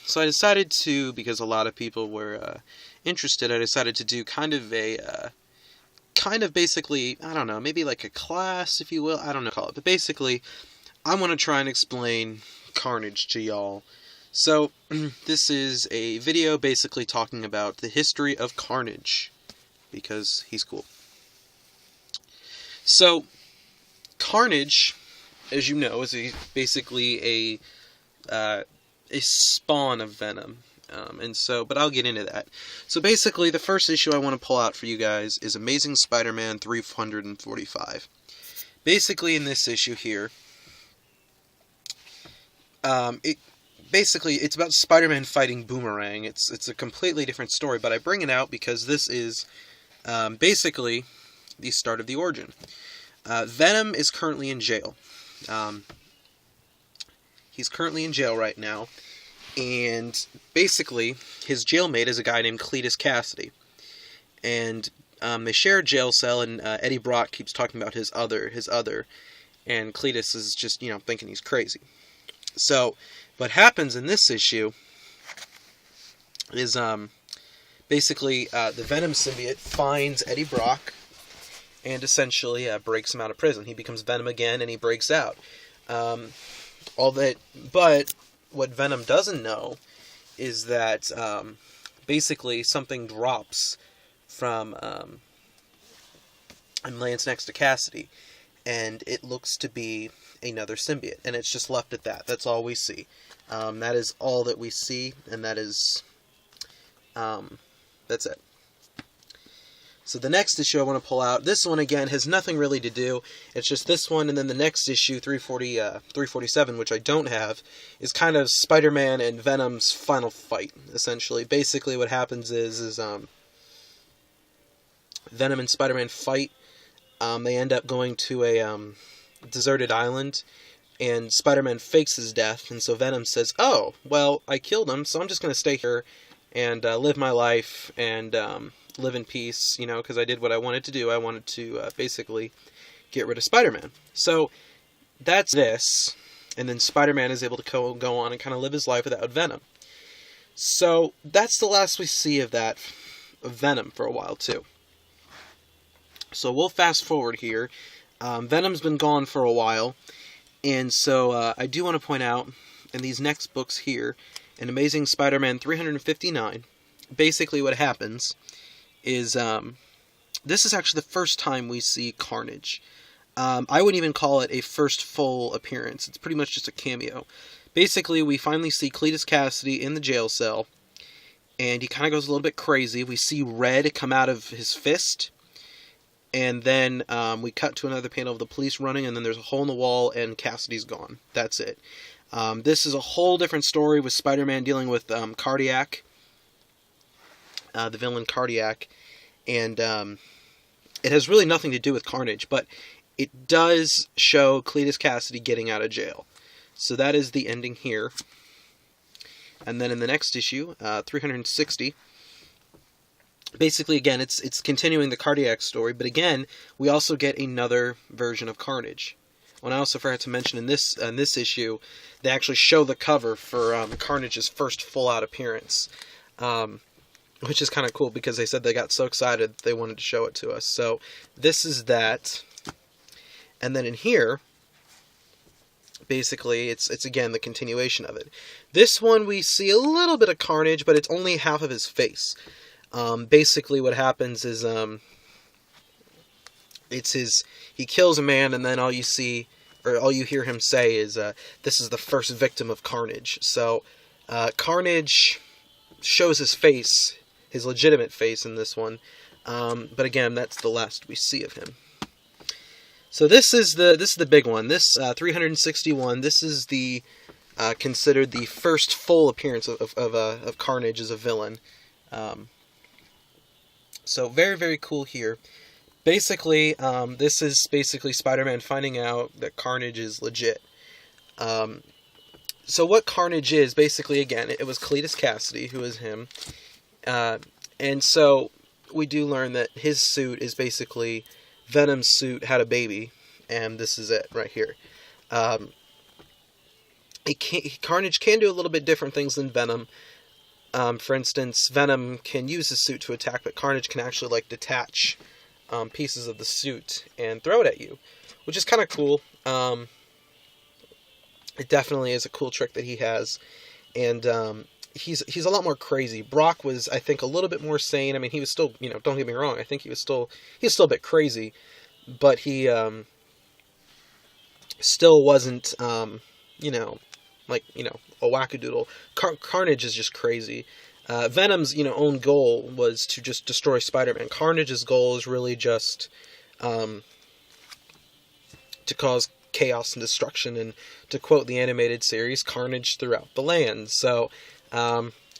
So I decided to, because a lot of people were interested, I decided to do kind of basically, I don't know, maybe like a class, if you will, I don't know, call it, but basically, I want to try and explain Carnage to y'all. So, this is a video basically talking about the history of Carnage, because he's cool. So, Carnage, as you know, is basically a spawn of Venom. But I'll get into that. So basically, the first issue I want to pull out for you guys is Amazing Spider-Man 345. Basically, in this issue here, it's about Spider-Man fighting Boomerang. It's a completely different story, but I bring it out because this is basically the start of the origin. Venom is currently in jail. He's currently in jail right now, and basically, his jailmate is a guy named Cletus Cassidy. And they share a jail cell, and Eddie Brock keeps talking about his other, and Cletus is just, thinking he's crazy. So, what happens in this issue is, basically, the Venom symbiote finds Eddie Brock, and essentially breaks him out of prison. He becomes Venom again, and he breaks out. But what Venom doesn't know is that basically something drops from and lands next to Cassidy, and it looks to be another symbiote, and it's just left at that. That's all we see. That is all that we see, and that's it. So the next issue I want to pull out, this one again has nothing really to do. It's just this one, and then the next issue, 347, which I don't have, is kind of Spider-Man and Venom's final fight, essentially. Basically what happens is Venom and Spider-Man fight. They end up going to a deserted island, and Spider-Man fakes his death, and so Venom says, "Oh, well, I killed him, so I'm just going to stay here and live my life, and live in peace, because I did what I wanted to do. I wanted to basically get rid of Spider-Man." So that's this, and then Spider-Man is able to go on and kind of live his life without Venom. So that's the last we see of Venom for a while too. So we'll fast forward here. Venom's been gone for a while, and so I do want to point out in these next books here, in Amazing Spider-Man 359, basically what happens is, this is actually the first time we see Carnage. I wouldn't even call it a first full appearance. It's pretty much just a cameo. Basically, we finally see Cletus Cassidy in the jail cell, and he kind of goes a little bit crazy. We see red come out of his fist, and then we cut to another panel of the police running, and then there's a hole in the wall, and Cassidy's gone. That's it. This is a whole different story with Spider-Man dealing with Cardiac, the villain Cardiac, and it has really nothing to do with Carnage, but it does show Cletus Cassidy getting out of jail. So that is the ending here. And then in the next issue, 360, basically again, it's continuing the Cardiac story, but again, we also get another version of Carnage. And I also forgot to mention in this issue, they actually show the cover for Carnage's first full-out appearance. Which is kind of cool, because they said they got so excited they wanted to show it to us. So this is that. And then in here, basically, it's again the continuation of it. This one we see a little bit of Carnage, but it's only half of his face. Basically what happens is he kills a man, and then all you hear him say is, "This is the first victim of Carnage." So Carnage shows his face, his legitimate face in this one, but again, that's the last we see of him. So this is the big one. This 361. This is the considered the first full appearance of Carnage as a villain. So very, very cool here. Basically, this is basically Spider-Man finding out that Carnage is legit. So what Carnage is, basically, again, it was Cletus Cassidy who is him. And so we do learn that his suit is basically Venom's suit had a baby, and this is it right here. Carnage can do a little bit different things than Venom. For instance, Venom can use his suit to attack, but Carnage can actually like detach pieces of the suit and throw it at you, which is kind of cool. It definitely is a cool trick that he has, and he's a lot more crazy. Brock was, I think, a little bit more sane. I mean, he was still, don't get me wrong, I think he was still a bit crazy, but he still wasn't, a wackadoodle. Carnage is just crazy. Venom's, own goal was to just destroy Spider-Man. Carnage's goal is really just to cause chaos and destruction, and to quote the animated series, carnage throughout the land. So,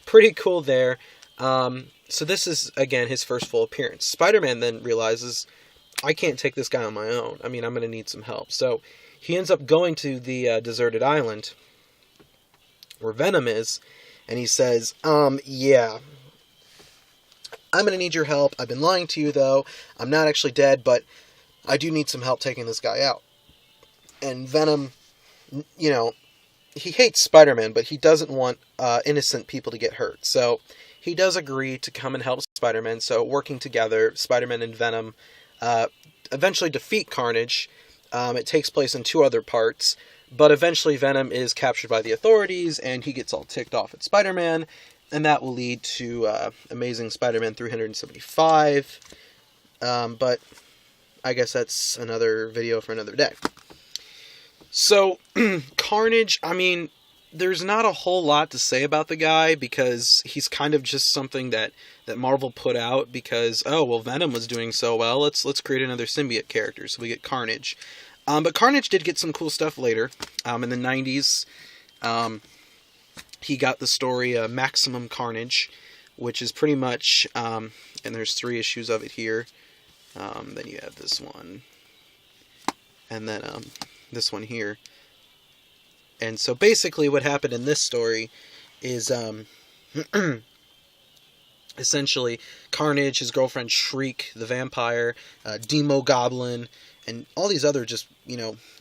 pretty cool there. So this is, again, his first full appearance. Spider-Man then realizes, I can't take this guy on my own. I mean, I'm going to need some help. So he ends up going to the deserted island where Venom is, and he says, yeah, I'm going to need your help. I've been lying to you, though. I'm not actually dead, but I do need some help taking this guy out. And Venom, he hates Spider-Man, but he doesn't want innocent people to get hurt. So he does agree to come and help Spider-Man. So working together, Spider-Man and Venom eventually defeat Carnage. It takes place in 2 other parts. But eventually Venom is captured by the authorities, and he gets all ticked off at Spider-Man. And that will lead to Amazing Spider-Man 375. But I guess that's another video for another day. So, Carnage, I mean, there's not a whole lot to say about the guy, because he's kind of just something that Marvel put out because, Venom was doing so well, let's create another symbiote character, so we get Carnage. But Carnage did get some cool stuff later. In the 90s, he got the story Maximum Carnage, which is pretty much, and there's 3 issues of it here. Then you have this one, and then this one here. And so basically what happened in this story is essentially Carnage, his girlfriend Shriek, the vampire, Demo Goblin, and all these other just,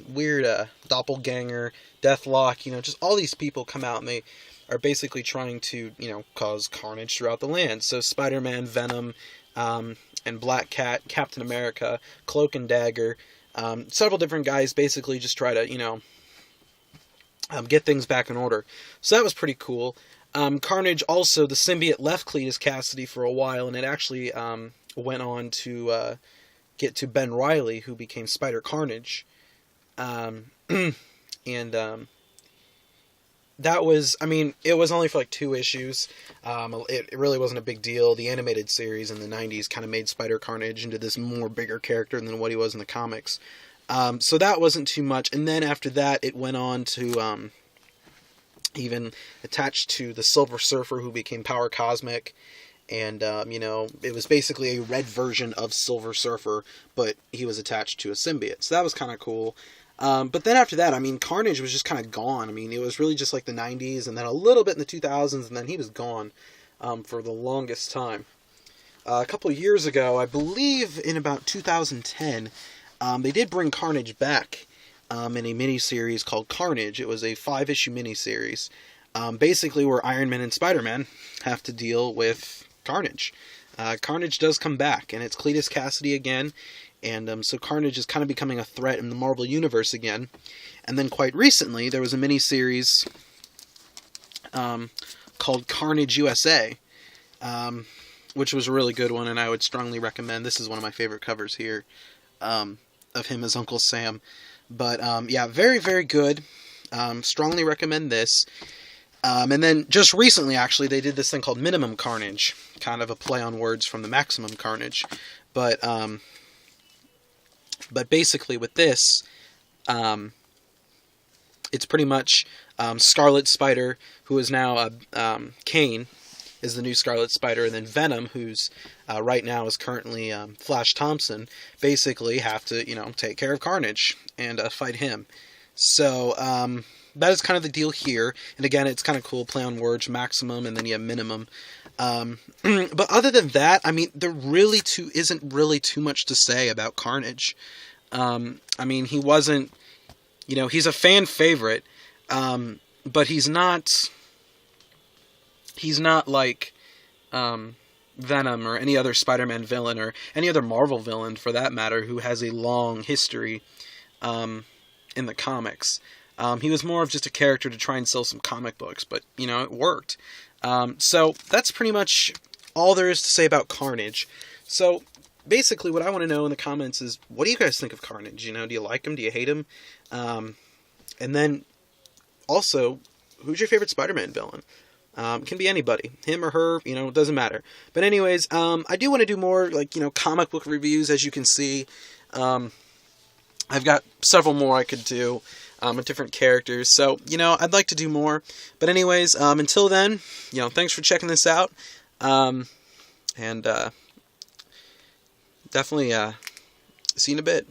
weird doppelganger, Deathlock, just all these people come out, and they are basically trying to, cause carnage throughout the land. So Spider-Man, Venom, and Black Cat, Captain America, Cloak and Dagger, several different guys basically just try to, get things back in order. So that was pretty cool. Carnage also, the symbiote left Cletus Cassidy for a while, and it actually went on to get to Ben Reilly, who became Spider-Carnage. That was, it was only for like 2 issues. It really wasn't a big deal. The animated series in the 90s kind of made Spider-Carnage into this more bigger character than what he was in the comics. So that wasn't too much. And then after that, it went on to even attach to the Silver Surfer, who became Power Cosmic. And, it was basically a red version of Silver Surfer, but he was attached to a symbiote. So that was kind of cool. But then after that, Carnage was just kind of gone. It was really just like the 90s, and then a little bit in the 2000s, and then he was gone for the longest time. A couple of years ago, I believe in about 2010, they did bring Carnage back in a miniseries called Carnage. It was a 5-issue miniseries, basically where Iron Man and Spider-Man have to deal with Carnage. Carnage does come back, and it's Cletus Cassidy again. And so Carnage is kind of becoming a threat in the Marvel Universe again. And then quite recently, there was a miniseries called Carnage USA, which was a really good one, and I would strongly recommend. This is one of my favorite covers here of him as Uncle Sam. But yeah, very, very good. Strongly recommend this. And then just recently, actually, they did this thing called Minimum Carnage, kind of a play on words from the Maximum Carnage. But basically with this, it's pretty much Scarlet Spider, who is now Kane, is the new Scarlet Spider, and then Venom, who's right now is currently Flash Thompson, basically have to, take care of Carnage and fight him. So that is kind of the deal here. And again, it's kind of cool, play on words, Maximum, and then you have Minimum. But other than that, there really isn't really too much to say about Carnage. He wasn't, he's a fan favorite. but he's not like Venom or any other Spider-Man villain or any other Marvel villain for that matter who has a long history in the comics. He was more of just a character to try and sell some comic books, but, you know, it worked. So that's pretty much all there is to say about Carnage. So basically what I want to know in the comments is, what do you guys think of Carnage? You know, do you like him? Do you hate him? And then also, who's your favorite Spider-Man villain? It can be anybody, him or her, you know, it doesn't matter. But anyways, I do want to do more, like, you know, comic book reviews, as you can see. I've got several more I could do with different characters, so, you know, I'd like to do more. But anyways, until then, you know, thanks for checking this out, and definitely see you in a bit.